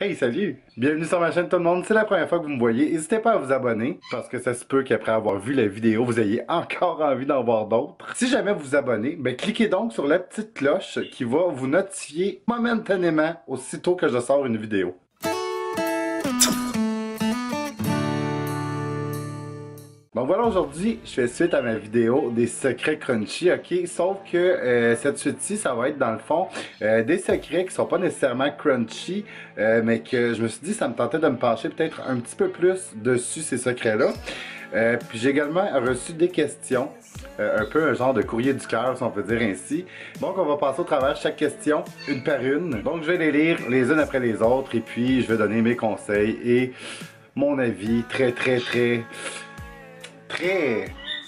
Hey, salut! Bienvenue sur ma chaîne tout le monde. C'est la première fois que vous me voyez. N'hésitez pas à vous abonner parce que ça se peut qu'après avoir vu la vidéo, vous ayez encore envie d'en voir d'autres. Si jamais vous vous abonnez, ben cliquez donc sur la petite cloche qui va vous notifier momentanément aussitôt que je sors une vidéo. Donc voilà, aujourd'hui, je fais suite à ma vidéo des secrets crunchy, ok? Sauf que cette suite-ci, ça va être dans le fond des secrets qui sont pas nécessairement crunchy, mais que je me suis dit, ça me tentait de me pencher peut-être un petit peu plus dessus ces secrets-là. Puis j'ai également reçu des questions, un peu un genre de courrier du cœur, si on peut dire ainsi. Donc on va passer au travers chaque question, une par une. Donc je vais les lire les unes après les autres, et puis je vais donner mes conseils et mon avis très,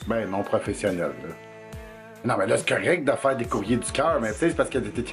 ben non professionnel, là. Non, mais là, c'est correct de faire des courriers du cœur, mais tu sais, c'est parce que t'es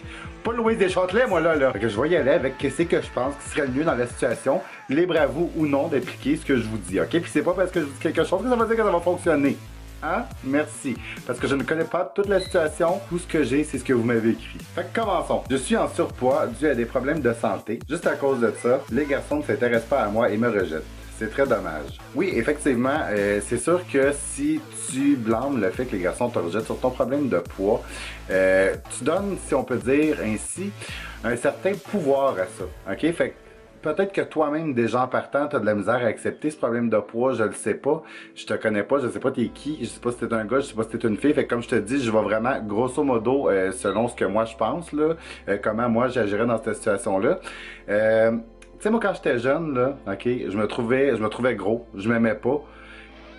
pas Louise Deschâtelet, moi, là. Fait que je vais y aller avec qu'est-ce que je pense qui serait le mieux dans la situation, libre à vous ou non d'appliquer ce que je vous dis, ok? Puis c'est pas parce que je vous dis quelque chose que ça veut dire que ça va fonctionner. Hein? Merci. Parce que je ne connais pas toute la situation. Tout ce que j'ai, c'est ce que vous m'avez écrit. Fait que commençons. Je suis en surpoids dû à des problèmes de santé. Juste à cause de ça, les garçons ne s'intéressent pas à moi et me rejettent. C'est très dommage. Oui, effectivement, c'est sûr que si tu blâmes le fait que les garçons te rejettent sur ton problème de poids, tu donnes, si on peut dire ainsi, un certain pouvoir à ça. OK? Fait que peut-être que toi-même, déjà en partant, t'as de la misère à accepter ce problème de poids, je le sais pas. Je te connais pas, je sais pas t'es qui, je sais pas si t'es un gars, je sais pas si t'es une fille. Fait que comme je te dis, je vais vraiment, grosso modo, selon ce que moi je pense, là, comment moi j'agirais dans cette situation-là. Tu sais, moi, quand j'étais jeune, là, ok, je me trouvais gros, je m'aimais pas.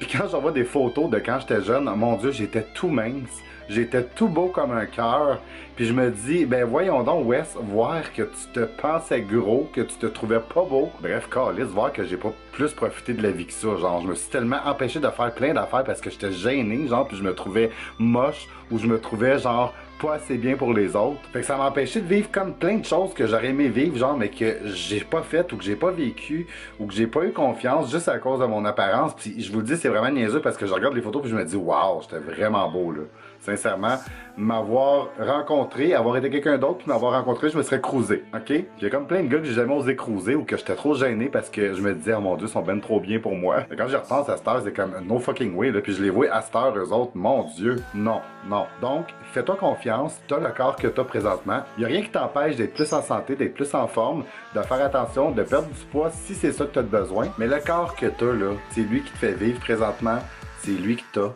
Puis quand j'envoie des photos de quand j'étais jeune, mon Dieu, j'étais tout mince. J'étais tout beau comme un cœur. Puis je me dis, ben voyons donc, Wes, voir que tu te pensais gros, que tu te trouvais pas beau. Bref, câlisse, voir que j'ai pas plus profité de la vie que ça. Genre, je me suis tellement empêché de faire plein d'affaires parce que j'étais gêné, genre, puis je me trouvais moche ou je me trouvais, genre, pas assez bien pour les autres. Fait que ça m'a empêché de vivre comme plein de choses que j'aurais aimé vivre, genre, mais que j'ai pas fait ou que j'ai pas vécu ou que j'ai pas eu confiance juste à cause de mon apparence. Puis je vous le dis, c'est vraiment niaiseux parce que je regarde les photos puis je me dis, waouh, j'étais vraiment beau, là. Sincèrement, m'avoir rencontré, avoir été quelqu'un d'autre, puis m'avoir rencontré, je me serais cruisé, ok? Il y a comme plein de gars que j'ai jamais osé cruiser ou que j'étais trop gêné parce que je me disais, oh mon Dieu, ils sont ben trop bien pour moi. Et quand j'y repense à cette heure, c'est comme no fucking way, là, puis je les vois à cette heure, eux autres, mon Dieu, non, non. Donc, fais-toi confiance, t'as le corps que t'as présentement. Il y a rien qui t'empêche d'être plus en santé, d'être plus en forme, de faire attention, de perdre du poids si c'est ça que t'as besoin. Mais le corps que t'as, là, c'est lui qui te fait vivre présentement, c'est lui que t'as.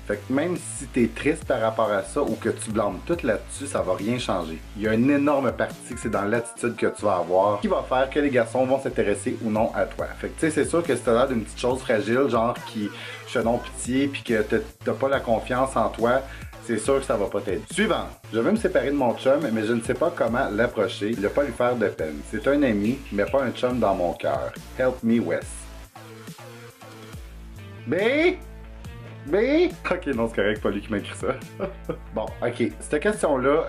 Fait que même si t'es triste par rapport à ça ou que tu blâmes tout là-dessus, ça va rien changer. Il y a une énorme partie que c'est dans l'attitude que tu vas avoir qui va faire que les garçons vont s'intéresser ou non à toi. Fait que tu sais, c'est sûr que si t'as l'air d'une petite chose fragile, genre qui je fais non pitié puis que t'as pas la confiance en toi, c'est sûr que ça va pas t'aider. Suivant. Je veux me séparer de mon chum, mais je ne sais pas comment l'approcher, ne pas lui faire de peine. C'est un ami, mais pas un chum dans mon cœur. Help me, Wes. B? B? Ok, non, c'est correct, pas lui qui m'a écrit ça. Bon, ok. Cette question-là,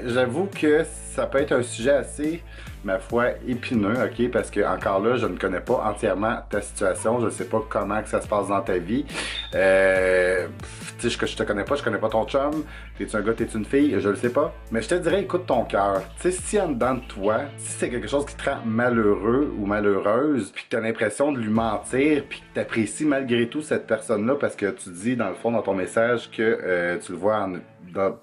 j'avoue que ça peut être un sujet assez, ma foi, épineux, ok? Parce que, encore là, je ne connais pas entièrement ta situation. Je ne sais pas comment que ça se passe dans ta vie. Tu sais, je te connais pas, je connais pas ton chum. T'es-tu un gars, t'es-tu une fille? Je le sais pas. Mais je te dirais, écoute ton cœur. Tu sais, si en dedans de toi, si c'est quelque chose qui te rend malheureux ou malheureuse, puis que t'as l'impression de lui mentir, puis que t'apprécies malgré tout cette personne-là parce que tu dis, dans le fond, dans ton message, que tu le vois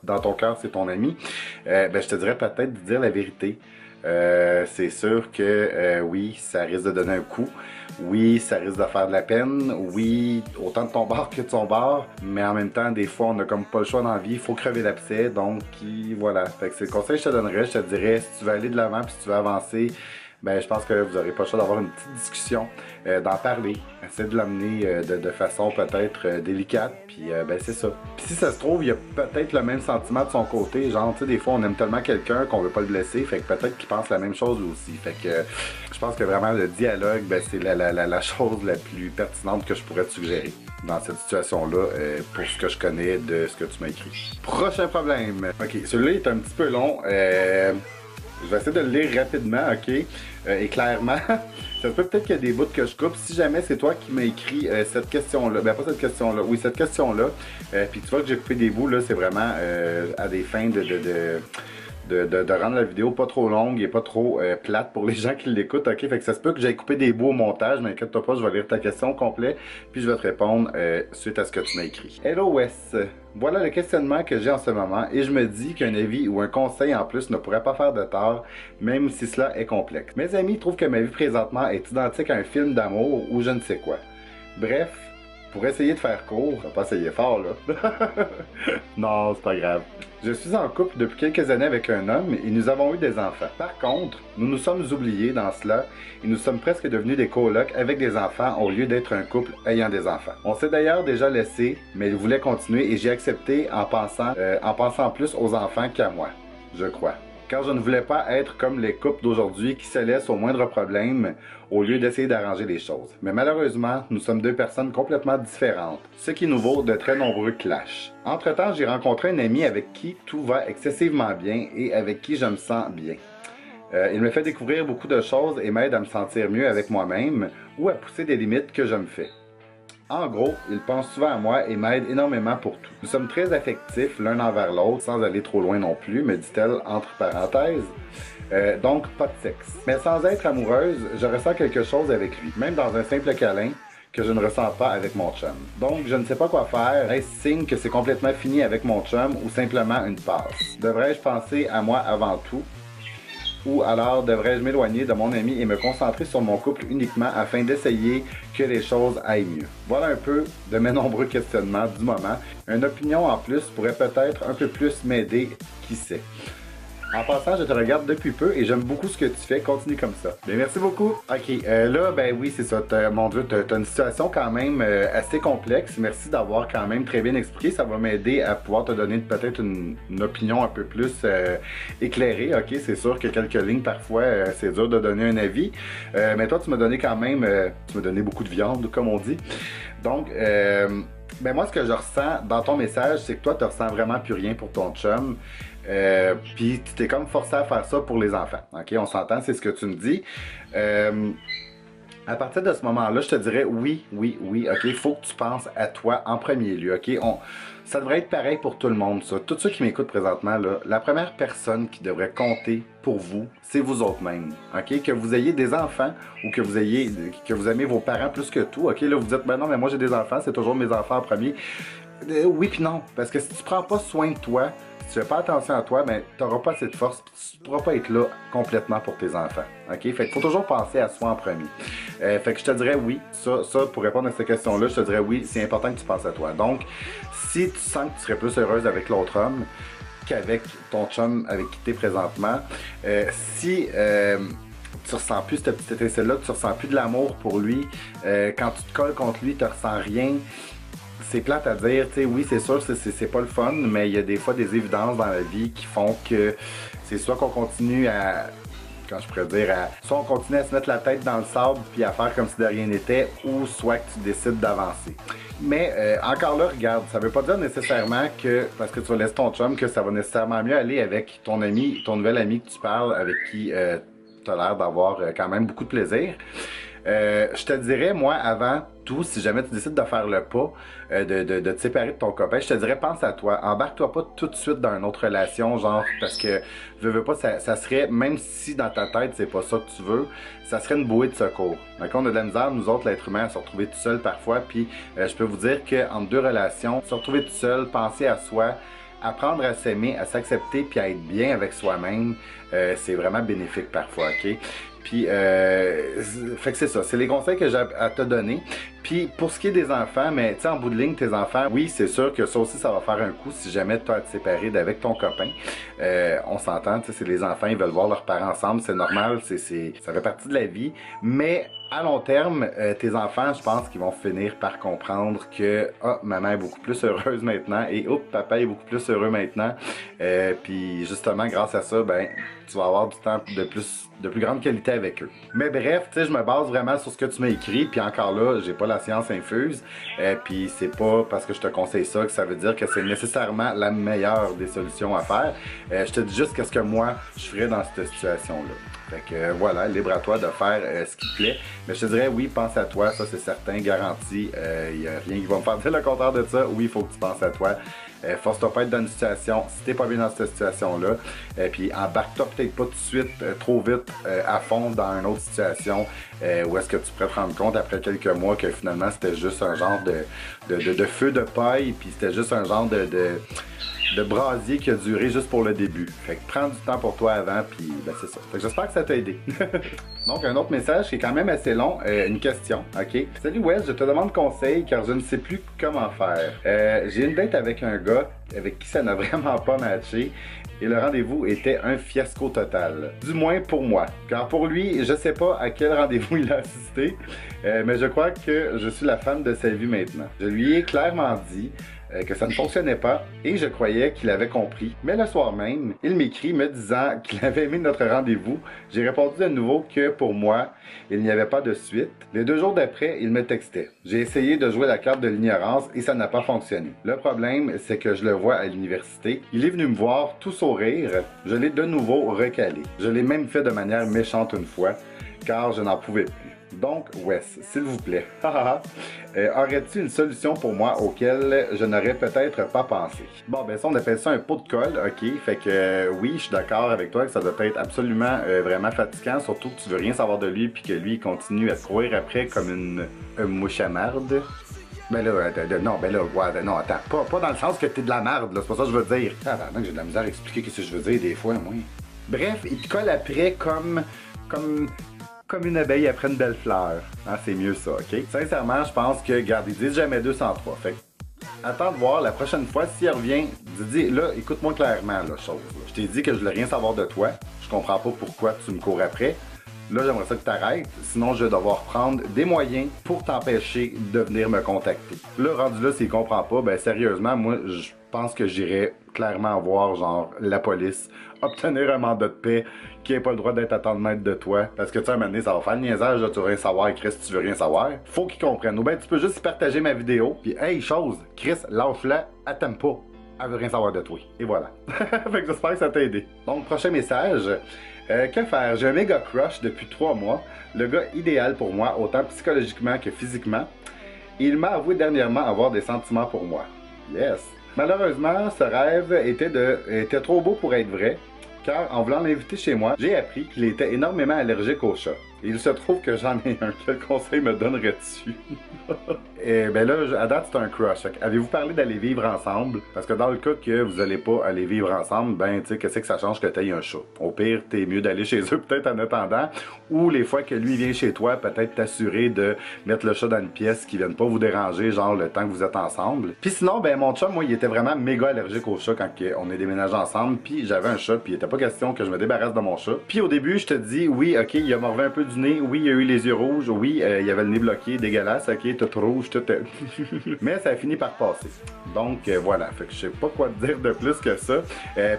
dans ton cœur, c'est ton ami, ben, je te dirais peut-être de dire la vérité. C'est sûr que oui, ça risque de donner un coup. Oui, ça risque de faire de la peine. Oui, autant de ton bord que de son bord. Mais en même temps, des fois, on a comme pas le choix dans la vie. Il faut crever l'abcès. Donc, voilà. Fait que c'est le conseil que je te donnerais. Je te dirais, si tu veux aller de l'avant puis si tu veux avancer, ben, je pense que vous n'aurez pas le choix d'avoir une petite discussion, d'en parler, essayer de l'amener de façon peut-être délicate, puis ben c'est ça. Puis si ça se trouve, il y a peut-être le même sentiment de son côté, genre, tu sais, des fois on aime tellement quelqu'un qu'on veut pas le blesser, fait que peut-être qu'il pense la même chose aussi. Fait que je pense que vraiment le dialogue, ben c'est la chose la plus pertinente que je pourrais te suggérer dans cette situation-là, pour ce que je connais de ce que tu m'as écrit. Prochain problème. Ok, celui-là est un petit peu long. Je vais essayer de le lire rapidement, ok? Et clairement, ça se peut peut-être qu'il y a des bouts que je coupe. Si jamais c'est toi qui m'as écrit cette question-là, ben pas cette question-là, oui, cette question-là, puis tu vois que j'ai coupé des bouts, là, c'est vraiment à des fins de rendre la vidéo pas trop longue et pas trop plate pour les gens qui l'écoutent, ok? Fait que ça se peut que j'aille couper des bouts au montage, mais inquiète-toi pas, je vais lire ta question au complet, puis je vais te répondre suite à ce que tu m'as écrit. Hello Wes, voilà le questionnement que j'ai en ce moment, et je me dis qu'un avis ou un conseil en plus ne pourrait pas faire de tort, même si cela est complexe. Mes amis trouvent que ma vie présentement est identique à un film d'amour ou je ne sais quoi. Bref, pour essayer de faire court, on va pas essayer fort là. Non, c'est pas grave. Je suis en couple depuis quelques années avec un homme et nous avons eu des enfants. Par contre, nous nous sommes oubliés dans cela et nous sommes presque devenus des colocs avec des enfants au lieu d'être un couple ayant des enfants. On s'est d'ailleurs déjà laissé, mais il voulait continuer et j'ai accepté en pensant plus aux enfants qu'à moi, je crois. Car je ne voulais pas être comme les couples d'aujourd'hui qui se laissent au moindre problème au lieu d'essayer d'arranger les choses. Mais malheureusement, nous sommes deux personnes complètement différentes, ce qui nous vaut de très nombreux clashs. Entre-temps, j'ai rencontré un ami avec qui tout va excessivement bien et avec qui je me sens bien. Il me fait découvrir beaucoup de choses et m'aide à me sentir mieux avec moi-même ou à pousser des limites que je me fais. En gros, il pense souvent à moi et m'aide énormément pour tout. Nous sommes très affectifs l'un envers l'autre, sans aller trop loin non plus, me dit-elle entre parenthèses. Donc, pas de sexe. Mais sans être amoureuse, je ressens quelque chose avec lui, même dans un simple câlin que je ne ressens pas avec mon chum. Donc, je ne sais pas quoi faire. Est-ce signe que c'est complètement fini avec mon chum ou simplement une passe? Devrais-je penser à moi avant tout? Ou alors devrais-je m'éloigner de mon ami et me concentrer sur mon couple uniquement afin d'essayer que les choses aillent mieux? Voilà un peu de mes nombreux questionnements du moment. Une opinion en plus pourrait peut-être un peu plus m'aider, qui sait. En passant, je te regarde depuis peu et j'aime beaucoup ce que tu fais. Continue comme ça. Bien, merci beaucoup. Ok, là, ben oui, c'est ça. Mon Dieu, t'as une situation quand même assez complexe. Merci d'avoir quand même très bien expliqué. Ça va m'aider à pouvoir te donner peut-être une opinion un peu plus éclairée. Ok, c'est sûr que quelques lignes, parfois, c'est dur de donner un avis. Mais toi, tu m'as donné quand même, tu m'as donné beaucoup de viande, comme on dit. Donc, ben moi, ce que je ressens dans ton message, c'est que toi, tu ressens vraiment plus rien pour ton chum. Puis tu t'es comme forcé à faire ça pour les enfants. Ok, on s'entend, c'est ce que tu me dis. À partir de ce moment-là, je te dirais oui, ok, il faut que tu penses à toi en premier lieu, ok? Ça devrait être pareil pour tout le monde, ça. Tous ceux qui m'écoutent présentement, là, la première personne qui devrait compter pour vous, c'est vous autres mêmes, ok? Que vous ayez des enfants ou que vous aimez vos parents plus que tout, ok? Là, vous dites, ben non, mais moi j'ai des enfants, c'est toujours mes enfants en premier. Oui puis non, parce que si tu prends pas soin de toi, si tu fais pas attention à toi, ben t'auras pas assez de force, puis tu pourras pas être là complètement pour tes enfants. Ok? Fait qu'il faut toujours penser à soi en premier. Fait que je te dirais oui, ça pour répondre à cette question-là, je te dirais oui, c'est important que tu penses à toi. Donc, si tu sens que tu serais plus heureuse avec l'autre homme qu'avec ton chum avec qui tu es présentement, si tu ressens plus cette petite étincelle-là, tu ressens plus de l'amour pour lui, quand tu te colles contre lui, tu ressens rien. C'est plate à dire, tu sais, oui, c'est sûr, c'est pas le fun, mais il y a des fois des évidences dans la vie qui font que c'est soit qu'on continue à, quand je pourrais dire, soit on continue à se mettre la tête dans le sable puis à faire comme si de rien n'était, ou soit que tu décides d'avancer. Mais encore là, regarde, ça veut pas dire nécessairement que, parce que tu laisses ton chum, que ça va nécessairement mieux aller avec ton ami, ton nouvel ami que tu parles, avec qui tu as l'air d'avoir quand même beaucoup de plaisir. Je te dirais, moi, avant tout, si jamais tu décides de faire le pas, de te séparer de ton copain, je te dirais, pense à toi. Embarque-toi pas tout de suite dans une autre relation, genre, parce que, veux pas, ça serait, même si dans ta tête, c'est pas ça que tu veux, ça serait une bouée de secours. Donc, on a de la misère, nous autres, l'être humain, à se retrouver tout seul parfois, puis je peux vous dire qu'entre deux relations, se retrouver tout seul, penser à soi, apprendre à s'aimer, à s'accepter, puis à être bien avec soi-même, c'est vraiment bénéfique parfois, ok? Puis, fait que c'est ça, c'est les conseils que j'ai à te donner. Puis, pour ce qui est des enfants, mais tu sais, en bout de ligne, tes enfants, oui, c'est sûr que ça aussi, ça va faire un coup si jamais tu as à te séparer d'avec ton copain. On s'entend, tu sais, c'est les enfants, ils veulent voir leurs parents ensemble, c'est normal, ça fait partie de la vie. Mais à long terme, tes enfants, je pense qu'ils vont finir par comprendre que maman est beaucoup plus heureuse maintenant et papa est beaucoup plus heureux maintenant. Puis justement, grâce à ça, ben, tu vas avoir du temps de plus grande qualité avec eux. Mais bref, tu sais, je me base vraiment sur ce que tu m'as écrit, puis encore là, j'ai pas la science infuse, puis c'est pas parce que je te conseille ça que ça veut dire que c'est nécessairement la meilleure des solutions à faire. Je te dis juste qu'est-ce que moi, je ferais dans cette situation-là. Fait que voilà, libre à toi de faire ce qui te plaît. Mais je te dirais, oui, pense à toi, ça c'est certain, garanti. Il n'y a rien qui va me faire dire le contraire de ça. Oui, il faut que tu penses à toi. Force-toi pas à être dans une situation, si t'es pas bien dans cette situation-là, puis embarque-toi peut-être pas tout de suite, trop vite, à fond dans une autre situation, où est-ce que tu pourrais te rendre compte après quelques mois que finalement c'était juste un genre de feu de paille, puis c'était juste un genre de brasier qui a duré juste pour le début. Fait que prends du temps pour toi avant, puis ben c'est ça. Fait que j'espère que ça t'a aidé. Donc un autre message qui est quand même assez long, une question, ok? Salut Wes, je te demande conseil car je ne sais plus comment faire. J'ai une date avec un gars avec qui ça n'a vraiment pas matché. Et le rendez-vous était un fiasco total. Du moins pour moi. Car pour lui, je sais pas à quel rendez-vous il a assisté, mais je crois que je suis la femme de sa vie maintenant. Je lui ai clairement dit que ça ne fonctionnait pas et je croyais qu'il avait compris. Mais le soir même, il m'écrit me disant qu'il avait aimé notre rendez-vous. J'ai répondu à nouveau que pour moi, il n'y avait pas de suite. Les 2 jours d'après, il me textait. J'ai essayé de jouer la carte de l'ignorance et ça n'a pas fonctionné. Le problème, c'est que je le vois à l'université. Il est venu me voir tout sourire. Je l'ai de nouveau recalé. Je l'ai même fait de manière méchante une fois, car je n'en pouvais plus. Donc, Wes, s'il vous plaît, aurais-tu une solution pour moi auquel je n'aurais peut-être pas pensé? Bon, ben ça, on appelle ça un pot de colle, ok? Fait que oui, je suis d'accord avec toi que ça doit être absolument vraiment fatigant, surtout que tu veux rien savoir de lui puis que lui, il continue à te courir après comme une mouche à marde. Ben là, non, ben là, ouais, non, attends, pas dans le sens que t'es de la merde, là, c'est pas ça que je veux dire. Ah, ben, j'ai de la misère à expliquer ce que je veux dire des fois, moi. Bref, il te colle après comme une abeille après une belle fleur. Ah, c'est mieux ça, ok? Sincèrement, je pense que, regarde, ils disent jamais 203. Fait que, attends de voir la prochaine fois, s'il revient, dis, là, écoute-moi clairement, la chose. Là. Je t'ai dit que je voulais rien savoir de toi. Je comprends pas pourquoi tu me cours après. Là, j'aimerais ça que tu arrêtes, sinon je vais devoir prendre des moyens pour t'empêcher de venir me contacter. Là, rendu là, s'il comprend pas, ben sérieusement, moi, je pense que j'irais clairement voir, genre, la police, obtenir un mandat de paix qui n'a pas le droit d'être à tant de mètres de toi. Parce que tu sais, à un moment donné, ça va faire le niaisage, là, tu veux rien savoir, Chris, tu veux rien savoir. Faut qu'il comprenne. Ou ben, tu peux juste partager ma vidéo, puis hey, chose, Chris, lâche-la, elle t'aime pas. Elle veut rien savoir de toi. Et voilà. Fait que j'espère que ça t'a aidé. Donc, prochain message. Que faire? J'ai un méga crush depuis 3 mois. Le gars idéal pour moi, autant psychologiquement que physiquement. Il m'a avoué dernièrement avoir des sentiments pour moi. Yes. Malheureusement, ce rêve était trop beau pour être vrai. Car en voulant l'inviter chez moi, j'ai appris qu'il était énormément allergique aux chats. Et il se trouve que j'en ai un. Quel conseil me donnerais-tu? Et ben là, à date, c'est un crush. Avez-vous parlé d'aller vivre ensemble? Parce que dans le cas que vous allez pas aller vivre ensemble, ben tu sais, qu'est-ce que ça change que t'aies un chat? Au pire, t'es mieux d'aller chez eux peut-être en attendant. Ou les fois que lui vient chez toi, peut-être t'assurer de mettre le chat dans une pièce qui vienne pas vous déranger, genre le temps que vous êtes ensemble. Puis sinon, ben mon chat, moi, il était vraiment méga allergique au chat quand on est déménagé ensemble. Puis j'avais un chat, puis il était pas question que je me débarrasse de mon chat. Puis au début, je te dis, oui, ok, il a mordu un peu du nez, oui, il a eu les yeux rouges, oui, il avait le nez bloqué, dégueulasse, ok, tout rouge, tout... Mais ça a fini par passer. Donc voilà, fait que je sais pas quoi te dire de plus que ça.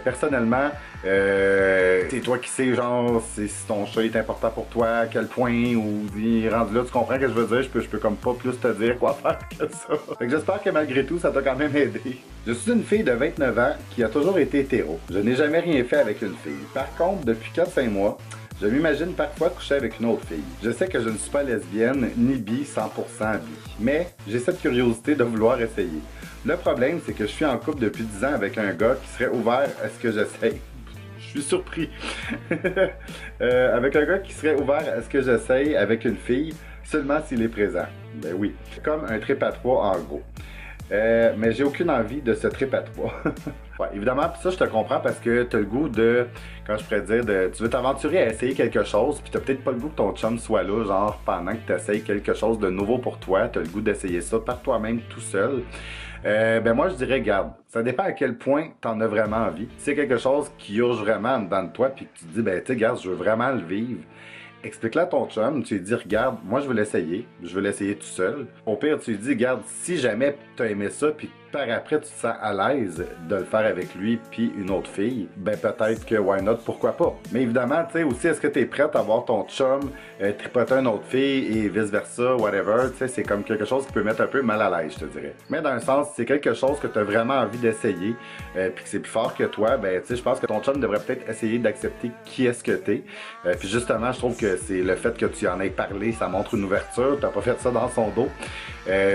Personnellement, c'est toi qui sais, genre, si ton chat est important pour toi, à quel point, ou il est rendu là, tu comprends ce que je veux dire, je peux comme pas plus te dire quoi faire que ça. Fait que j'espère que malgré tout, ça t'a quand même aidé. Je suis une fille de 29 ans qui a toujours été hétéro. Je n'ai jamais rien fait avec une fille. Par contre, depuis 4-5 mois, je m'imagine parfois coucher avec une autre fille. Je sais que je ne suis pas lesbienne, ni bi 100% bi. Mais j'ai cette curiosité de vouloir essayer. Le problème, c'est que je suis en couple depuis 10 ans avec un gars qui serait ouvert à ce que j'essaye. Je suis surpris. Avec un gars qui serait ouvert à ce que j'essaye avec une fille, seulement s'il est présent. Ben oui. Comme un trip à 3 en gros. Mais j'ai aucune envie de ce trip à 3. Ouais, évidemment, puis ça je te comprends parce que t'as le goût de, quand je pourrais dire, tu veux t'aventurer à essayer quelque chose, puis t'as peut-être pas le goût que ton chum soit là, genre pendant que t'essayes quelque chose de nouveau pour toi, t'as le goût d'essayer ça par toi-même tout seul. Ben moi je dirais, garde, ça dépend à quel point t'en as vraiment envie. Si c'est quelque chose qui urge vraiment en dedans de toi, puis que tu te dis, ben tu sais, garde, je veux vraiment le vivre. Explique-le à ton chum, tu lui dis, regarde, moi je veux l'essayer tout seul. Au pire, tu lui dis, regarde, si jamais t'as aimé ça, puis par après tu te sens à l'aise de le faire avec lui puis une autre fille, ben peut-être que why not, pourquoi pas. Mais évidemment, tu sais aussi, est-ce que tu es prête à voir ton chum tripoter une autre fille et vice versa, whatever, tu sais, c'est comme quelque chose qui peut mettre un peu mal à l'aise, je te dirais. Mais dans un sens, c'est quelque chose que tu as vraiment envie d'essayer puis que c'est plus fort que toi, ben tu sais, je pense que ton chum devrait peut-être essayer d'accepter qui est-ce que t'es. Puis justement, je trouve que c'est le fait que tu en aies parlé, ça montre une ouverture, t'as pas fait ça dans son dos.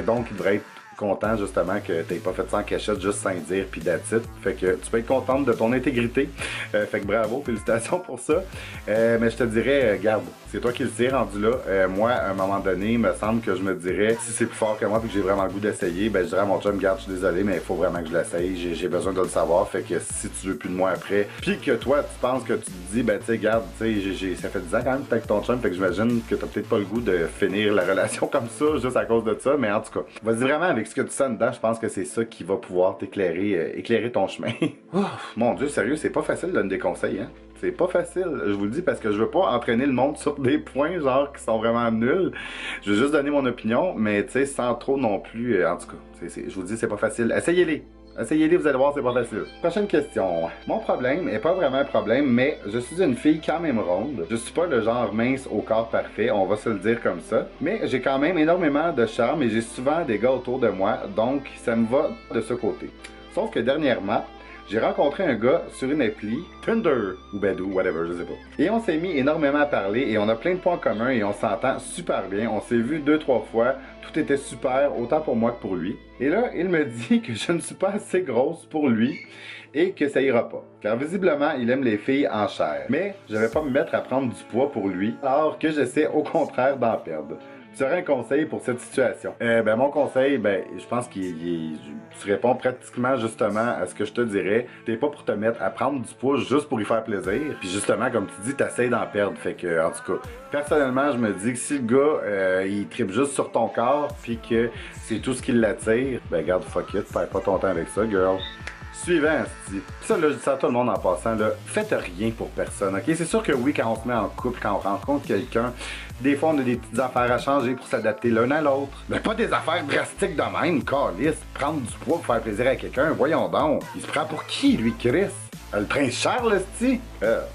Donc il devrait être content justement que t'aies pas fait ça en cachette juste sans dire puis that's it. Fait que tu peux être contente de ton intégrité. Fait que bravo, félicitations pour ça. Mais je te dirais, garde, c'est toi qui le sais rendu là. Moi, à un moment donné, il me semble que je me dirais, si c'est plus fort que moi puis que j'ai vraiment le goût d'essayer, ben je dirais à mon chum, garde, je suis désolé, mais il faut vraiment que je l'essaye. J'ai besoin de le savoir. Fait que si tu veux plus de moi après, puis que toi, tu penses que tu te dis, ben tu sais, garde, tu sais, ça fait 10 ans quand même que t'es avec ton chum, fait que j'imagine que t'as peut-être pas le goût de finir la relation comme ça, juste à cause de ça, mais en tout cas, vas-y vraiment avec ce que tu sens dedans, je pense que c'est ça qui va pouvoir t'éclairer, éclairer ton chemin. Mon Dieu, sérieux, c'est pas facile de donner des conseils, hein? C'est pas facile, je vous le dis, parce que je veux pas entraîner le monde sur des points, genre, qui sont vraiment nuls. Je veux juste donner mon opinion, mais tu sais, sans trop non plus, en tout cas, je vous le dis, c'est pas facile. Essayez-les! Essayez-les, vous allez voir, c'est pas facile. Prochaine question. Mon problème est pas vraiment un problème, mais je suis une fille quand même ronde. Je suis pas le genre mince au corps parfait, on va se le dire comme ça. Mais j'ai quand même énormément de charme et j'ai souvent des gars autour de moi, donc ça me va de ce côté. Sauf que dernièrement, j'ai rencontré un gars sur une appli, Tinder, ou Badoo, whatever, je sais pas. Et on s'est mis énormément à parler et on a plein de points communs et on s'entend super bien. On s'est vu 2-3 fois, tout était super, autant pour moi que pour lui. Et là, il me dit que je ne suis pas assez grosse pour lui et que ça ira pas. Car visiblement, il aime les filles en chair. Mais je vais pas me mettre à prendre du poids pour lui, alors que j'essaie au contraire d'en perdre. Tu aurais un conseil pour cette situation? Ben mon conseil, ben je pense tu réponds pratiquement justement à ce que je te dirais. T'es pas pour te mettre à prendre du poids juste pour y faire plaisir. Puis justement, comme tu dis, t'essayes d'en perdre. Fait que, en tout cas, personnellement, je me dis que si le gars, il tripe juste sur ton corps, puis que c'est tout ce qui l'attire, ben garde, fuck it, perds pas ton temps avec ça, girl. Suivant, ça, là, je dis ça à tout le monde en passant, là, faites rien pour personne, ok? C'est sûr que oui, quand on se met en couple, quand on rencontre quelqu'un, des fois, on a des petites affaires à changer pour s'adapter l'un à l'autre. Mais pas des affaires drastiques de même, câlisse. Prendre du poids pour faire plaisir à quelqu'un, voyons donc. Il se prend pour qui, lui, Chris? Le prince Charles, c'ti?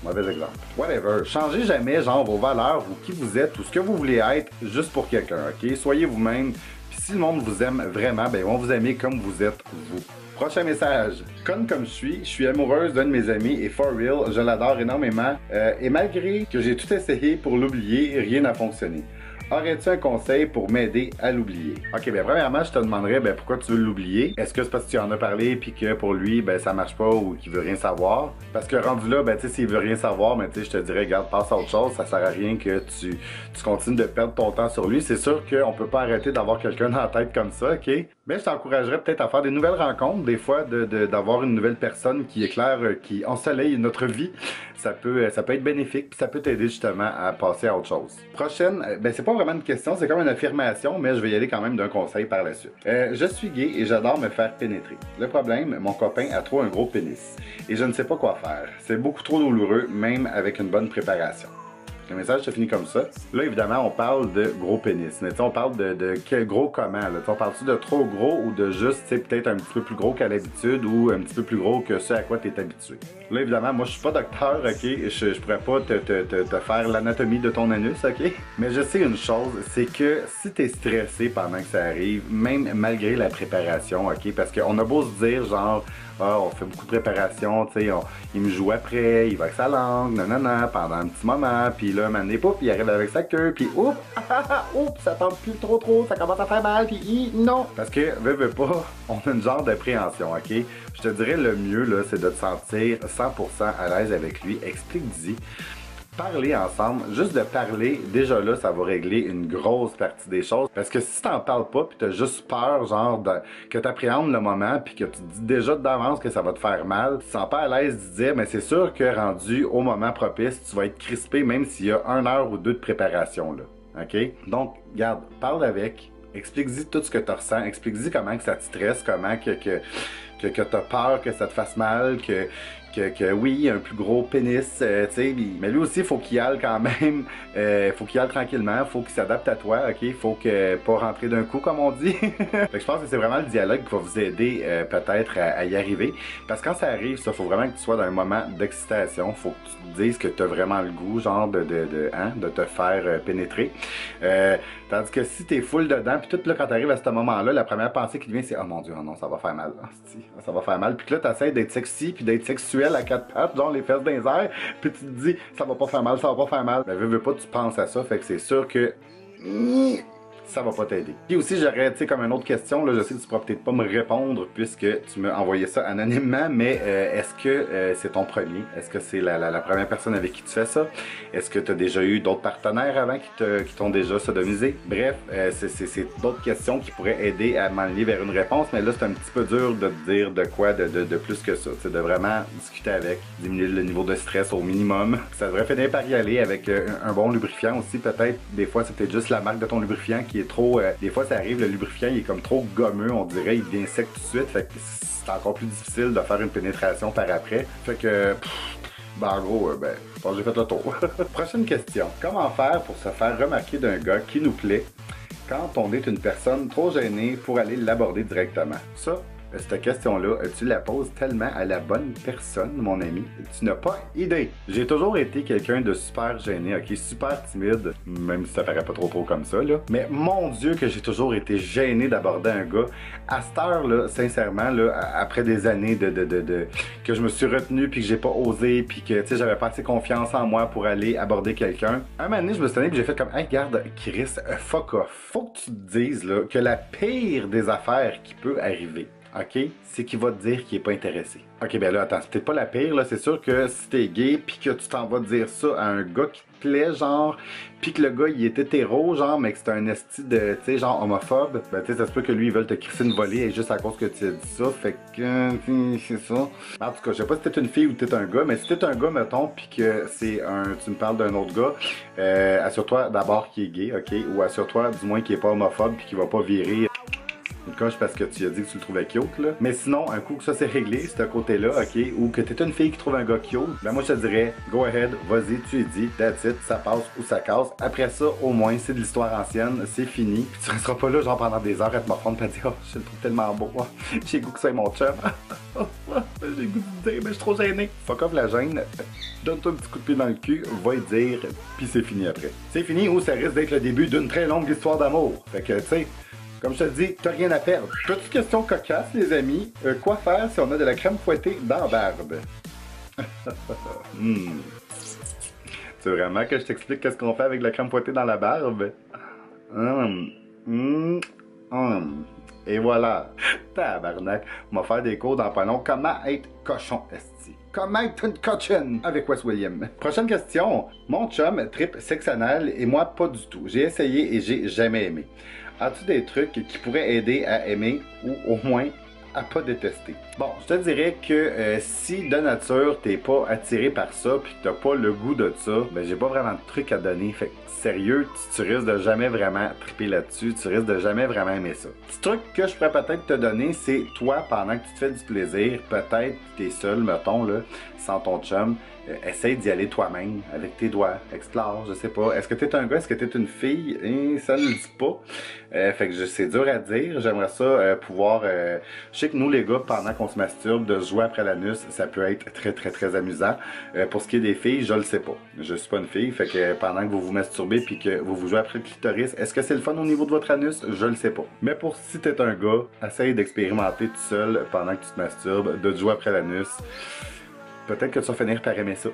Mauvais exemple. Whatever. Changez jamais, genre, vos valeurs, ou qui vous êtes, ou ce que vous voulez être, juste pour quelqu'un, ok? Soyez vous-même. Puis si le monde vous aime vraiment, ben, ils vont vous aimer comme vous êtes, vous. Prochain message. Conne comme je suis amoureuse d'un de mes amis et for real, je l'adore énormément. Et malgré que j'ai tout essayé pour l'oublier, rien n'a fonctionné. Aurais-tu un conseil pour m'aider à l'oublier? Ok, ben premièrement, je te demanderais ben, pourquoi tu veux l'oublier. Est-ce que c'est parce que tu en as parlé puis que pour lui, ben ça marche pas ou qu'il veut rien savoir? Parce que rendu là, ben tu sais, s'il veut rien savoir, ben tu sais, je te dirais, regarde, passe à autre chose, ça sert à rien que tu continues de perdre ton temps sur lui. C'est sûr qu'on peut pas arrêter d'avoir quelqu'un dans la tête comme ça, ok? Mais je t'encouragerais peut-être à faire des nouvelles rencontres, des fois d'avoir une nouvelle personne qui éclaire, qui ensoleille notre vie. Ça peut être bénéfique, puis ça peut t'aider justement à passer à autre chose. Prochaine, ben c'est pas vraiment une question, c'est comme une affirmation, mais je vais y aller quand même d'un conseil par la suite. Je suis gay et j'adore me faire pénétrer. Le problème, mon copain a trop un gros pénis. Et je ne sais pas quoi faire. C'est beaucoup trop douloureux, même avec une bonne préparation. Le message se finit comme ça. Là, évidemment, on parle de gros pénis. Mais on parle de quel gros comment? Là? On parle-tu de trop gros ou de juste peut-être un petit peu plus gros qu'à l'habitude ou un petit peu plus gros que ce à quoi tu es habitué? Là, évidemment, moi, je suis pas docteur, ok? Je pourrais pas te faire l'anatomie de ton anus, ok? Mais je sais une chose, c'est que si tu es stressé pendant que ça arrive, même malgré la préparation, ok? Parce qu'on a beau se dire, genre, ah, on fait beaucoup de préparation, tu sais, il me joue après, il va avec sa langue, nanana, pendant un petit moment, puis là, un moment donné, pouf, il arrive avec sa queue, puis oups, oups, ça tombe plus trop, ça commence à faire mal, puis non! Parce que, veux pas, on a une genre d'appréhension, ok? Je te dirais, le mieux, là, c'est de te sentir 100% à l'aise avec lui, explique-y. Parler ensemble, juste de parler, déjà là, ça va régler une grosse partie des choses. Parce que si t'en parles pas, puis t'as juste peur, genre, que t'appréhendes le moment, puis que tu te dis déjà d'avance que ça va te faire mal, tu te sens pas à l'aise de dire, mais c'est sûr que rendu au moment propice, tu vas être crispé, même s'il y a 1 heure ou 2 de préparation, là. OK? Donc, garde, parle avec, explique-y tout ce que tu ressens, explique-y comment que ça te stresse, comment que t'as peur que ça te fasse mal, que oui, il a un plus gros pénis, tu sais, mais lui aussi, il faut qu'il y aille quand même, faut qu'il y aille tranquillement, faut qu'il s'adapte à toi, ok? Faut que pas rentrer d'un coup, comme on dit. Fait que je pense que c'est vraiment le dialogue qui va vous aider peut-être à y arriver. Parce que quand ça arrive, ça, faut vraiment que tu sois dans un moment d'excitation, faut que tu te dises que tu as vraiment le goût, genre, de te faire pénétrer. Tandis que si t'es full dedans, puis tout là, quand t'arrives à ce moment-là, la première pensée qui te vient, c'est « Oh mon Dieu, oh non, ça va faire mal. Ça va faire mal. » Puis là, t'essaies d'être sexy, puis d'être sexuel à quatre pattes, genre les fesses dans les airs, puis tu te dis « Ça va pas faire mal, ça va pas faire mal. » Mais veux pas, tu penses à ça, fait que c'est sûr que ça va pas t'aider. Puis aussi, j'aurais, tu sais, comme une autre question, là, je sais que tu pourras peut-être pas me répondre puisque tu m'as envoyé ça anonymement, mais est-ce que c'est ton premier? Est-ce que c'est la première personne avec qui tu fais ça? Est-ce que tu as déjà eu d'autres partenaires avant qui t'ont déjà sodomisé? Bref, c'est d'autres questions qui pourraient aider à m'enlever vers une réponse, mais là, c'est un petit peu dur de te dire de quoi de plus que ça. C'est de vraiment discuter avec, diminuer le niveau de stress au minimum. Ça devrait finir par y aller avec un bon lubrifiant aussi, peut-être. Des fois, c'est peut-être juste la marque de ton lubrifiant qui est trop... des fois, ça arrive, le lubrifiant, il est comme trop gommeux, on dirait, il devient sec tout de suite. Fait que c'est encore plus difficile de faire une pénétration par après. Fait que... ben, en gros, je pense que j'ai fait le tour. Prochaine question. Comment faire pour se faire remarquer d'un gars qui nous plaît quand on est une personne trop gênée pour aller l'aborder directement? Ça, cette question-là, tu la poses tellement à la bonne personne, mon ami. Tu n'as pas idée. J'ai toujours été quelqu'un de super gêné, ok, super timide, même si ça paraît pas trop comme ça, là. Mais mon Dieu que j'ai toujours été gêné d'aborder un gars. À cette heure-là, sincèrement, là, après des années que je me suis retenu, puis que j'ai pas osé, puis que, tu sais, j'avais pas assez confiance en moi pour aller aborder quelqu'un. Un moment donné, je me suis donné, puis j'ai fait comme, hey, garde, Chris, fuck off. Faut que tu te dises, là, que la pire des affaires qui peut arriver, ok, c'est qu'il va te dire qu'il est pas intéressé. Ok, ben là, attends, c'est peut-être pas la pire, là, c'est sûr que si t'es gay, pis que tu t'en vas dire ça à un gars qui te plaît, genre, pis que le gars, il est hétéro, genre, mais que c'est un esti de, tu sais, genre, homophobe, ben, tu sais, ça se peut que lui, il veut te crisser une volée, et juste à cause que tu as dit ça, fait que, c'est ça. En tout cas, je sais pas si t'es une fille ou t'es un gars, mais si t'es un gars, mettons, pis que c'est tu me parles d'un autre gars, assure-toi d'abord qu'il est gay, ok, ou assure-toi, du moins, qu'il est pas homophobe, pis qu'il va pas virer une coche parce que tu as dit que tu le trouvais cute, là. Mais sinon, un coup que ça c'est réglé, ce côté-là, ok, ou que t'es une fille qui trouve un gars cute, ben moi je te dirais, go ahead, vas-y, tu es dit, that's it, ça passe ou ça casse. Après ça, au moins, c'est de l'histoire ancienne, c'est fini. Puis tu resteras pas là, genre pendant des heures à te morfondre et te dire, oh, je le trouve tellement beau, oh, j'ai goût que ça est mon chum. J'ai goût de dire, mais je suis trop gêné. Fuck off la gêne, donne-toi un petit coup de pied dans le cul, va y dire, puis c'est fini après. C'est fini ou ça risque d'être le début d'une très longue histoire d'amour. Fait que, tu sais, comme je te dis, t'as rien à perdre. Petite question cocasse, les amis. Quoi faire si on a de la crème fouettée dans la barbe? Tu veux vraiment que je t'explique qu'est-ce qu'on fait avec de la crème fouettée dans la barbe? Et voilà. Tabarnak. On va faire des cours dans pas long. Comment être cochon, esti? Comment être une cochonne? Avec Wes William. Prochaine question. Mon chum tripe sexe anal et moi pas du tout. J'ai essayé et j'ai jamais aimé. As-tu des trucs qui pourraient aider à aimer ou au moins à pas détester? Bon, je te dirais que si de nature t'es pas attiré par ça puis que t'as pas le goût de ça, ben j'ai pas vraiment de trucs à donner. Fait que sérieux, tu risques de jamais vraiment triper là-dessus, tu risques de jamais vraiment aimer ça. Petit truc que je pourrais peut-être te donner, c'est toi, pendant que tu te fais du plaisir, peut-être t'es seul, mettons, là, sans ton chum, essaye d'y aller toi-même, avec tes doigts, explore, je sais pas. Est-ce que t'es un gars, est-ce que t'es une fille? Ça ne le dit pas. Fait que c'est dur à dire, j'aimerais ça pouvoir... je sais que nous, les gars, pendant qu'on se masturbe, de se jouer après l'anus, ça peut être très amusant. Pour ce qui est des filles, je le sais pas. Je suis pas une fille, fait que pendant que vous vous masturbez puis que vous vous jouez après le clitoris, est-ce que c'est le fun au niveau de votre anus? Je le sais pas. Mais pour si t'es un gars, essaye d'expérimenter tout seul pendant que tu te masturbes, de te jouer après l'anus. Peut-être que tu vas finir par aimer ça.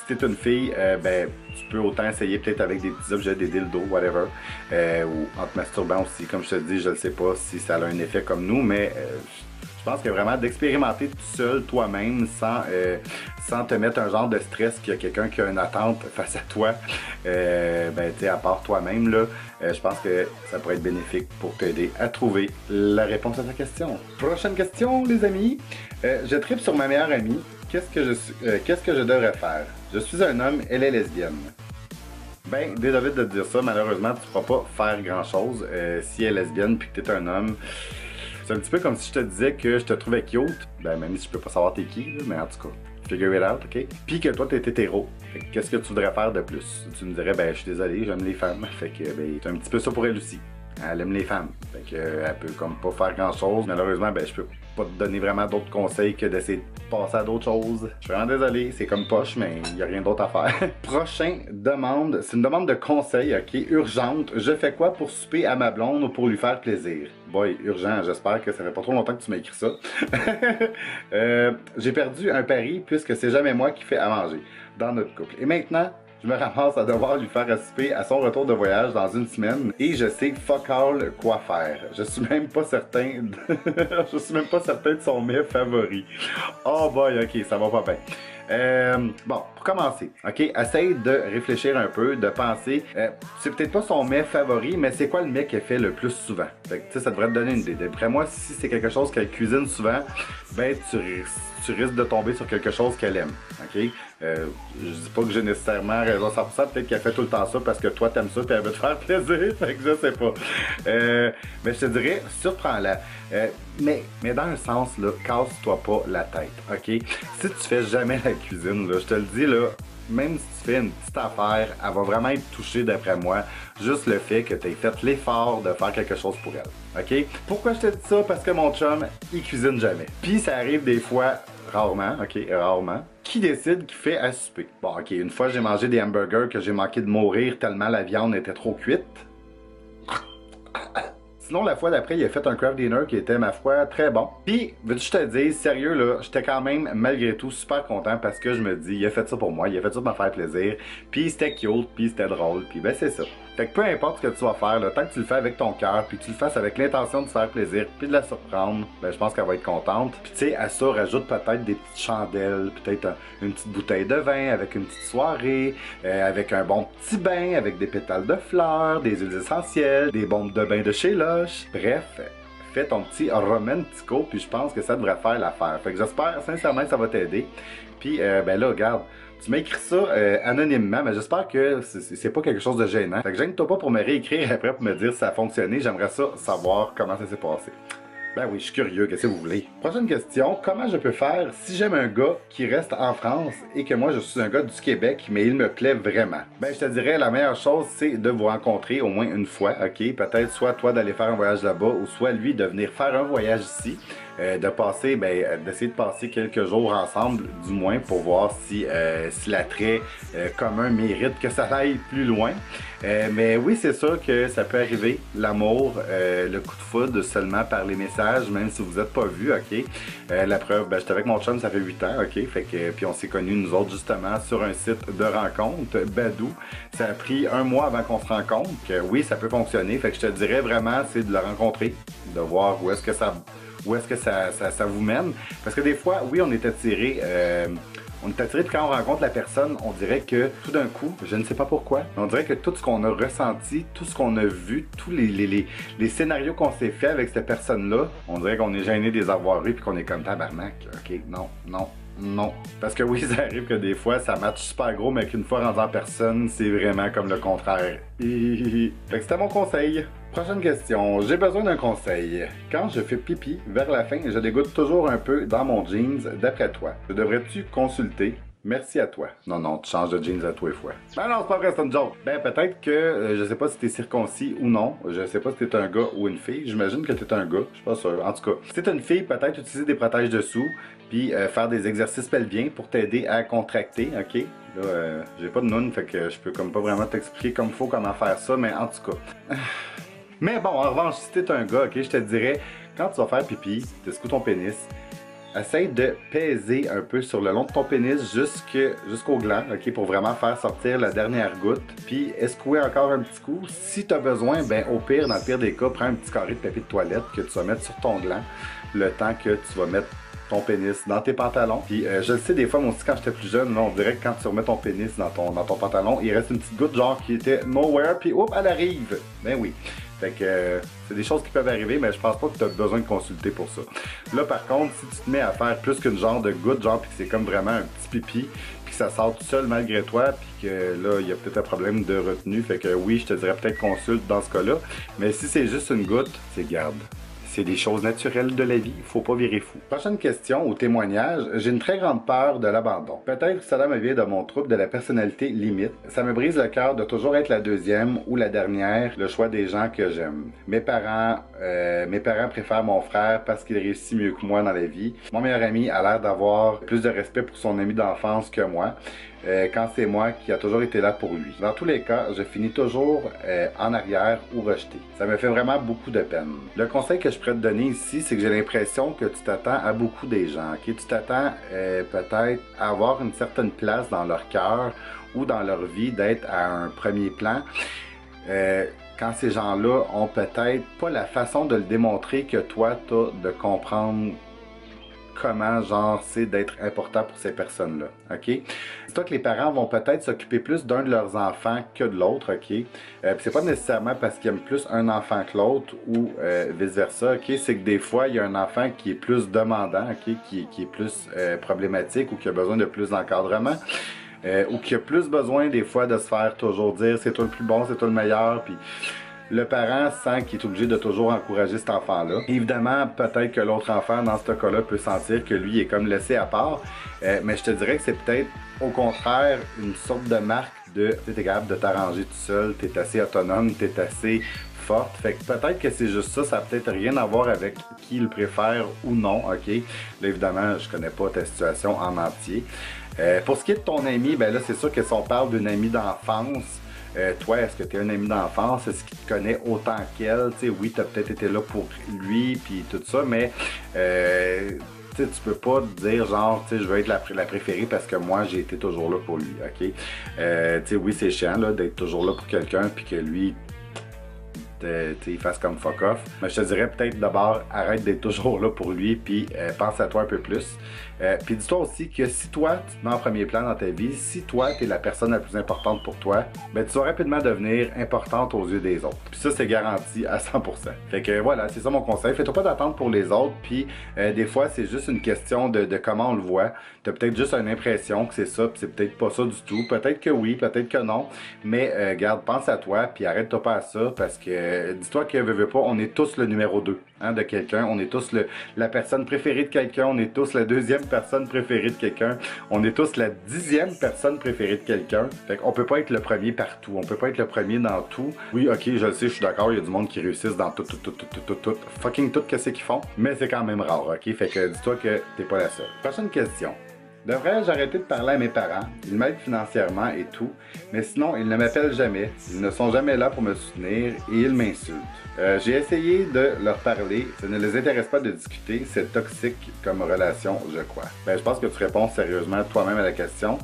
Si t'es une fille, ben, tu peux autant essayer peut-être avec des petits objets, des dildos, whatever, ou en te masturbant aussi, comme je te dis, je ne sais pas si ça a un effet comme nous, mais je pense que vraiment d'expérimenter tout seul, toi-même, sans te mettre un genre de stress qu'il y a quelqu'un qui a une attente face à toi, ben, tu sais, à part toi-même, là, je pense que ça pourrait être bénéfique pour t'aider à trouver la réponse à ta question. Prochaine question, les amis. Je tripe sur ma meilleure amie. Qu'est-ce que je devrais faire? Je suis un homme, elle est lesbienne. Ben, désolé de te dire ça, malheureusement, tu ne pourras pas faire grand-chose si elle est lesbienne puis que tu es un homme. C'est un petit peu comme si je te disais que je te trouvais cute, ben même si je peux pas savoir t'es qui, là, mais en tout cas, figure it out, ok? Puis que toi t'es hétéro. Fait que qu'est-ce que tu voudrais faire de plus? Tu me dirais, ben je suis désolé, j'aime les femmes. Fait que ben c'est un petit peu ça pour elle aussi. Elle aime les femmes. Fait que elle peut comme pas faire grand chose. Malheureusement, ben je peux pas te donner vraiment d'autres conseils que d'essayer de passer à d'autres choses. Je suis vraiment désolé, c'est comme poche, mais il y a rien d'autre à faire. Prochain demande, c'est une demande de conseil, ok, urgente. Je fais quoi pour souper à ma blonde ou pour lui faire plaisir? Boy, urgent, j'espère que ça fait pas trop longtemps que tu m'as écrit ça. J'ai perdu un pari puisque c'est jamais moi qui fais à manger dans notre couple. Et maintenant, je me ramasse à devoir lui faire à souper à son retour de voyage dans une semaine et je sais fuck all quoi faire. Je suis même pas certain je suis même pas certain de son mets favori. Oh boy, ok, ça va pas bien. Bon, pour commencer, ok, essaye de réfléchir un peu, de penser, c'est peut-être pas son mets favori, mais c'est quoi le mets qu'elle fait le plus souvent? Fait que, ça devrait te donner une idée. D'après moi, si c'est quelque chose qu'elle cuisine souvent, ben tu risques de tomber sur quelque chose qu'elle aime, ok? Je dis pas que j'ai nécessairement raison à 100%, peut-être qu'elle fait tout le temps ça parce que toi t'aimes ça et elle veut te faire plaisir, fait que je sais pas. Mais je te dirais, surprends-la. Mais dans un sens, là, casse-toi pas la tête, ok? Si tu fais jamais la cuisine, là, je te le dis, là, même si tu fais une petite affaire, elle va vraiment être touchée d'après moi, juste le fait que tu aies fait l'effort de faire quelque chose pour elle, ok? Pourquoi je te dis ça? Parce que mon chum, il cuisine jamais. Puis ça arrive des fois, rarement, ok, rarement, qui décide qui fait à souper. Bon, ok, une fois j'ai mangé des hamburgers que j'ai manqué de mourir tellement la viande était trop cuite. Sinon, la fois d'après, il a fait un craft dinner qui était, ma foi, très bon. Puis, veux-tu que je te dise, sérieux, là, j'étais quand même, malgré tout, super content parce que je me dis, il a fait ça pour moi, il a fait ça pour me faire plaisir. Puis, c'était cute, puis c'était drôle, puis ben, c'est ça. Fait que peu importe ce que tu vas faire, là, tant que tu le fais avec ton cœur, puis que tu le fasses avec l'intention de te faire plaisir, puis de la surprendre, ben, je pense qu'elle va être contente. Puis, tu sais, à ça, rajoute peut-être des petites chandelles, peut-être une petite bouteille de vin avec une petite soirée, avec un bon petit bain, avec des pétales de fleurs, des huiles essentielles, des bombes de bain de chez Lush. Bref, fais ton petit romantico, puis je pense que ça devrait faire l'affaire. Fait que j'espère sincèrement que ça va t'aider. Puis, ben là, regarde, tu m'as écrit ça anonymement, mais j'espère que c'est pas quelque chose de gênant. Fait que gêne-toi pas pour me réécrire après pour me dire si ça a fonctionné. J'aimerais ça savoir comment ça s'est passé. Ben oui, je suis curieux, qu'est-ce que vous voulez? Prochaine question, comment je peux faire si j'aime un gars qui reste en France et que moi je suis un gars du Québec, mais il me plaît vraiment? Ben je te dirais, la meilleure chose, c'est de vous rencontrer au moins une fois, ok? Peut-être soit toi d'aller faire un voyage là-bas ou soit lui de venir faire un voyage ici. De passer, ben, d'essayer de passer quelques jours ensemble, du moins, pour voir si l'attrait commun mérite que ça aille plus loin. Mais oui, c'est sûr que ça peut arriver, l'amour, le coup de foudre seulement par les messages, même si vous n'êtes pas vus, ok? La preuve, ben, j'étais avec mon chum, ça fait 8 ans, ok? Fait que, puis on s'est connus, nous autres, justement, sur un site de rencontre, Badoo. Ça a pris 1 mois avant qu'on se rencontre. Que, oui, ça peut fonctionner. Fait que je te dirais vraiment, c'est de le rencontrer, de voir où est-ce que ça vous mène. Parce que des fois, oui, on est attiré. Puis quand on rencontre la personne, on dirait que tout d'un coup, je ne sais pas pourquoi, on dirait que tout ce qu'on a ressenti, tout ce qu'on a vu, tous les scénarios qu'on s'est fait avec cette personne-là, on dirait qu'on est gêné de les avoir eus puis qu'on est comme tabarnak. Ok, non. Parce que oui, ça arrive que des fois, ça match super gros, mais qu'une fois rendu en personne, c'est vraiment comme le contraire. Fait que c'était mon conseil. Prochaine question. J'ai besoin d'un conseil. Quand je fais pipi, vers la fin, je dégoûte toujours un peu dans mon jeans. D'après toi, devrais-tu consulter? Merci à toi. Non, tu changes de jeans à tous les fois. Ben non, c'est pas vrai, c'est une joke. Ben peut-être que, je sais pas si t'es circoncis ou non. Je sais pas si t'es un gars ou une fille. J'imagine que t'es un gars. Je suis pas sûr. En tout cas, si t'es une fille, peut-être utiliser des protèges dessous. Puis faire des exercices pelviens pour t'aider à contracter, ok? Là, j'ai pas de noun, fait que je peux comme pas vraiment t'expliquer comme faut comment faire ça, mais en tout cas. Mais bon, en revanche, si t'es un gars, ok, je te dirais, quand tu vas faire pipi, tu secoues ton pénis, essaye de peser un peu sur le long de ton pénis jusqu'au gland, ok, pour vraiment faire sortir la dernière goutte. Puis escouer encore un petit coup. Si tu as besoin, ben au pire, dans le pire des cas, prends un petit carré de papier de toilette que tu vas mettre sur ton gland le temps que tu vas mettre ton pénis dans tes pantalons. Puis je le sais, des fois, moi aussi, quand j'étais plus jeune, là, on dirait que quand tu remets ton pénis dans ton pantalon, il reste une petite goutte genre qui était nowhere, puis hop, elle arrive. Ben oui. Fait que c'est des choses qui peuvent arriver, mais je pense pas que tu as besoin de consulter pour ça. Là, par contre, si tu te mets à faire plus qu'une genre de goutte, genre, puis que c'est comme vraiment un petit pipi, puis que ça sort tout seul malgré toi, puis que là, il y a peut-être un problème de retenue, fait que oui, je te dirais peut-être consulte dans ce cas-là. Mais si c'est juste une goutte, c'est garde. C'est des choses naturelles de la vie, faut pas virer fou. Prochaine question ou témoignage, j'ai une très grande peur de l'abandon. Peut-être que cela me vient de mon trouble de la personnalité limite. Ça me brise le cœur de toujours être la deuxième ou la dernière, le choix des gens que j'aime. Mes parents préfèrent mon frère parce qu'il réussit mieux que moi dans la vie. Mon meilleur ami a l'air d'avoir plus de respect pour son ami d'enfance que moi. Quand c'est moi qui a toujours été là pour lui. Dans tous les cas, je finis toujours en arrière ou rejeté. Ça me fait vraiment beaucoup de peine. Le conseil que je pourrais te donner ici, c'est que j'ai l'impression que tu t'attends à beaucoup des gens. Okay? Tu t'attends peut-être à avoir une certaine place dans leur cœur ou dans leur vie, d'être à un premier plan. Quand ces gens-là ont peut-être pas la façon de le démontrer que toi, tu as de comprendre comment, genre, c'est d'être important pour ces personnes-là, ok? Dis-toi que les parents vont peut-être s'occuper plus d'un de leurs enfants que de l'autre, ok? Puis c'est pas nécessairement parce qu'ils aiment plus un enfant que l'autre ou vice-versa, ok? C'est que des fois, il y a un enfant qui est plus demandant, ok? Qui est plus problématique ou qui a besoin de plus d'encadrement. Ou qui a plus besoin des fois de se faire toujours dire c'est toi le plus bon, c'est toi le meilleur, puis le parent sent qu'il est obligé de toujours encourager cet enfant-là. Évidemment, peut-être que l'autre enfant, dans ce cas-là, peut sentir que lui est comme laissé à part, mais je te dirais que c'est peut-être au contraire une sorte de marque de tu es capable de t'arranger tout seul, tu es assez autonome, tu es assez forte. Fait que peut-être que c'est juste ça, ça n'a peut-être rien à voir avec qui il préfère ou non, ok? Là, évidemment, je connais pas ta situation en entier. Pour ce qui est de ton ami, ben là, c'est sûr que si on parle d'une amie d'enfance, toi, est-ce que tu es un ami d'enfance? Est-ce qu'il te connaît autant qu'elle? Tu sais, oui, tu as peut-être été là pour lui, puis tout ça, mais tu peux pas te dire genre, tu sais, je veux être la préférée parce que moi, j'ai été toujours là pour lui, ok? Tu sais, oui, c'est chiant, là, d'être toujours là pour quelqu'un, puis que lui, il fasse comme fuck off. Mais je te dirais peut-être d'abord, arrête d'être toujours là pour lui, puis pense à toi un peu plus. Puis dis-toi aussi que si toi, tu te mets en premier plan dans ta vie, si toi, tu es la personne la plus importante pour toi, ben tu vas rapidement devenir importante aux yeux des autres. Puis ça, c'est garanti à 100%. Fait que voilà, c'est ça mon conseil. Fais-toi pas d'attente pour les autres, puis des fois, c'est juste une question de comment on le voit. Tu as peut-être juste une impression que c'est ça, puis c'est peut-être pas ça du tout. Peut-être que oui, peut-être que non. Mais garde, pense à toi, puis arrête-toi pas à ça, parce que dis-toi que veux pas, on est tous le numéro 2 hein, de quelqu'un. On est tous la personne préférée de quelqu'un. On est tous la deuxième personne préférée de quelqu'un. On est tous la 10e personne préférée de quelqu'un. Fait qu'on peut pas être le premier partout. On peut pas être le premier dans tout. Oui, ok, je le sais, je suis d'accord, il y a du monde qui réussissent dans tout, fucking tout qu'est-ce qu'ils font. Mais c'est quand même rare, ok? Fait que dis-toi que t'es pas la seule. Prochaine question. Devrais-je arrêter de parler à mes parents? Ils m'aident financièrement et tout, mais sinon, ils ne m'appellent jamais. Ils ne sont jamais là pour me soutenir et ils m'insultent. J'ai essayé de leur parler, ça ne les intéresse pas de discuter, c'est toxique comme relation, je crois. Ben, je pense que tu réponds sérieusement toi-même à la question.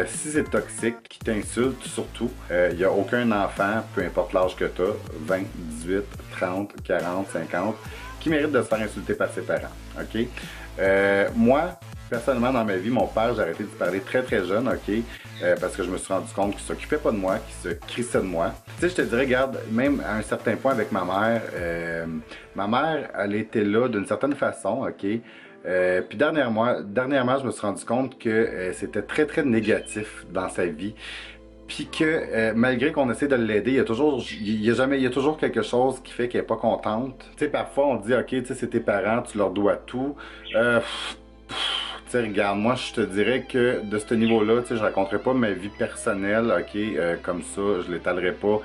Si c'est toxique, qui t'insulte surtout, il n'y a aucun enfant, peu importe l'âge que tu as, 20, 18, 30, 40, 50, qui mérite de se faire insulter par ses parents. Ok? Moi, personnellement, dans ma vie, mon père, j'ai arrêté de parler très très jeune, ok? Parce que je me suis rendu compte qu'il s'occupait pas de moi, qu'il se crissait de moi. Tu sais, je te dirais, regarde, même à un certain point avec ma mère, elle était là d'une certaine façon, ok? Puis dernièrement, je me suis rendu compte que c'était très très négatif dans sa vie. Puis que malgré qu'on essaie de l'aider, il y a toujours quelque chose qui fait qu'elle est pas contente. Tu sais, parfois on dit, ok, tu sais, c'est tes parents, tu leur dois tout. Tu sais, regarde, moi, je te dirais que de ce niveau-là, tu sais, je raconterai pas ma vie personnelle, ok, comme ça, je l'étalerai pas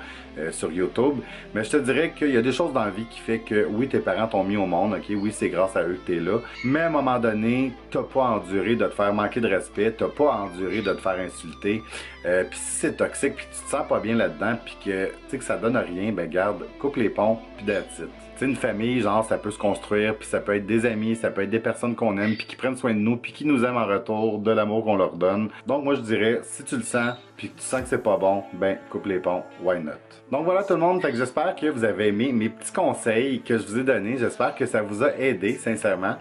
sur YouTube. Mais je te dirais qu'il y a des choses dans la vie qui fait que, oui, tes parents t'ont mis au monde, ok, oui, c'est grâce à eux que t'es là. Mais à un moment donné, t'as pas enduré de te faire manquer de respect, t'as pas enduré de te faire insulter. Puis si c'est toxique, puis tu te sens pas bien là-dedans, puis que, tu sais, que ça donne rien, ben garde, coupe les ponts, puis that's it. Tu sais, une famille, genre, ça peut se construire, puis ça peut être des amis, ça peut être des personnes qu'on aime, puis qui prennent soin de nous, puis qui nous aiment en retour de l'amour qu'on leur donne. Donc moi, je dirais, si tu le sens, puis que tu sens que c'est pas bon, ben, coupe les ponts, why not? Donc voilà tout le monde, fait que j'espère que vous avez aimé mes petits conseils que je vous ai donnés. J'espère que ça vous a aidé, sincèrement.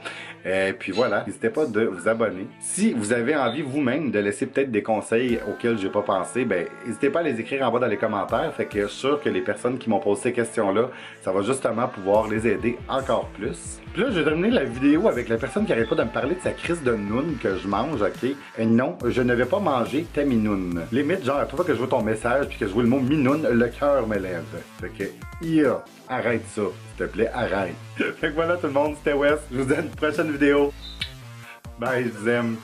Puis voilà, n'hésitez pas de vous abonner. Si vous avez envie vous-même de laisser peut-être des conseils auxquels j'ai pas pensé, ben n'hésitez pas à les écrire en bas dans les commentaires. Fait que je suis sûr que les personnes qui m'ont posé ces questions-là, ça va justement pouvoir les aider encore plus. Puis là, je vais terminer la vidéo avec la personne qui arrête pas de me parler de sa crise de noun que je mange, ok? Et non, je ne vais pas manger ta minoune. Les limite, genre, à chaque fois que je vois ton message puis que je vois le mot minoune, le cœur me lève. Fait que, arrête ça, s'il te plaît, arrête. Fait que voilà tout le monde, c'était Wes. Je vous dis à une prochaine vidéo. Bye, je vous aime.